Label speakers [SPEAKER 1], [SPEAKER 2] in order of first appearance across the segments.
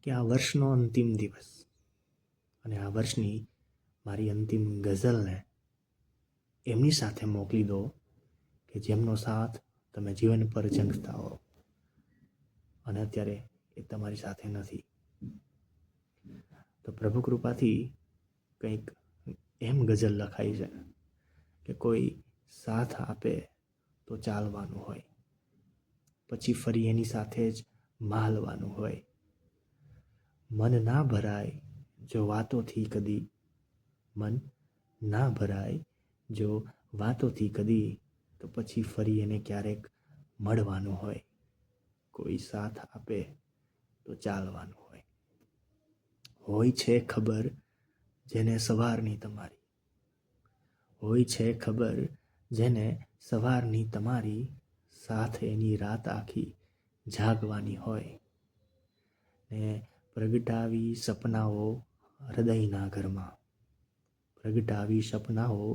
[SPEAKER 1] કે આ વર્ષનો અંતિમ દિવસ અને આ વર્ષની મારી અંતિમ ગઝલને એમની સાથે મોકલી દો કે જેમનો સાથ તમે જીવન પર ઝંખતા હો અને અત્યારે એ તમારી સાથે નથી. તો પ્રભુ કૃપાથી કંઈક એમ ગઝલ લખાઈ છે કે કોઈ સાથ આપે તો ચાલવાનું હોય, પછી ફરી એની સાથે જ માલવાનું હોય. મન ના ભરાય જો વાતોથી કદી, મન ના ભરાય જો વાતોથી કદી, તો પછી ફરી એને ક્યારેક મળવાનું હોય. કોઈ સાથ આપે તો ચાલવાનું હોય. હોય છે ખબર જેને સવારની તમારી, હોય છે ખબર જેને સવારની તમારી, સાથ એની રાત આખી જાગવાની હોય. ને પ્રગટાવી સપનાઓ હૃદયના ઘરમાં, પ્રગટાવી સપનાઓ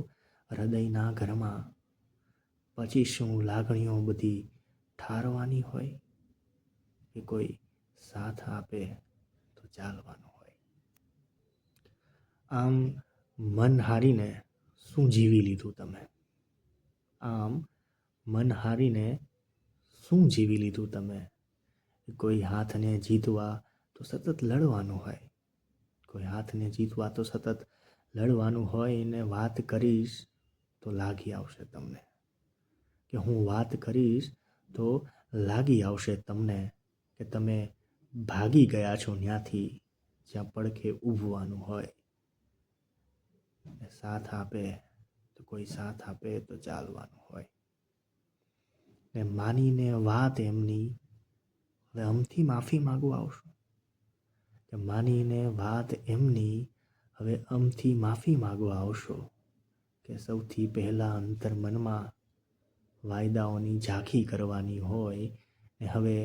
[SPEAKER 1] હૃદયના ઘરમાં, પછી શું લાગણીઓ બધી ઠારવાની હોય. કે કોઈ સાથ આપે તો ચાલવાનું હોય. આમ મન હારીને શું જીવી લીધું તમે, આમ મન હારીને શું જીવી લીધું તમે. કોઈ હાથને જીતવા તો સતત લડવાનું હોય, કોઈ હાથને જીતવા તો સતત લડવાનું હોય. ને વાત કરીશ તો લાગી આવશે તમને, કે હું વાત કરીશ તો લાગી આવશે તમને કે તમે ભાગી ગયા છો ત્યાંથી જ્યાં પડખે ઊભવાનું હોય. સાથ આપે તો કોઈ સાથ આપે તો ચાલવાનું હોય. ને માનીને વાત એમની હવે અમથી માફી માગવા આવશો, કે માનીને વાત એમની હવે અમથી માફી માગવા આવશો. કે સૌથી પહેલાં અંતર મનમાં વાયદાઓની ઝાંખી કરવાની હોય. ને હવે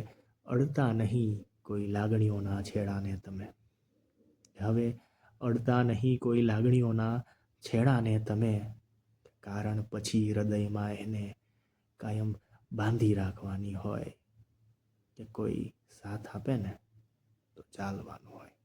[SPEAKER 1] અડતા નહીં કોઈ લાગણીઓના છેડાને તમે, હવે અડતા નહીં કોઈ લાગણીઓના છેડાને તમે. કારણ પછી હૃદયમાં એને કાયમ બાંધી રાખવાની હોય. કે કોઈ સાથ આપે ને તો ચાલવાનું હોય.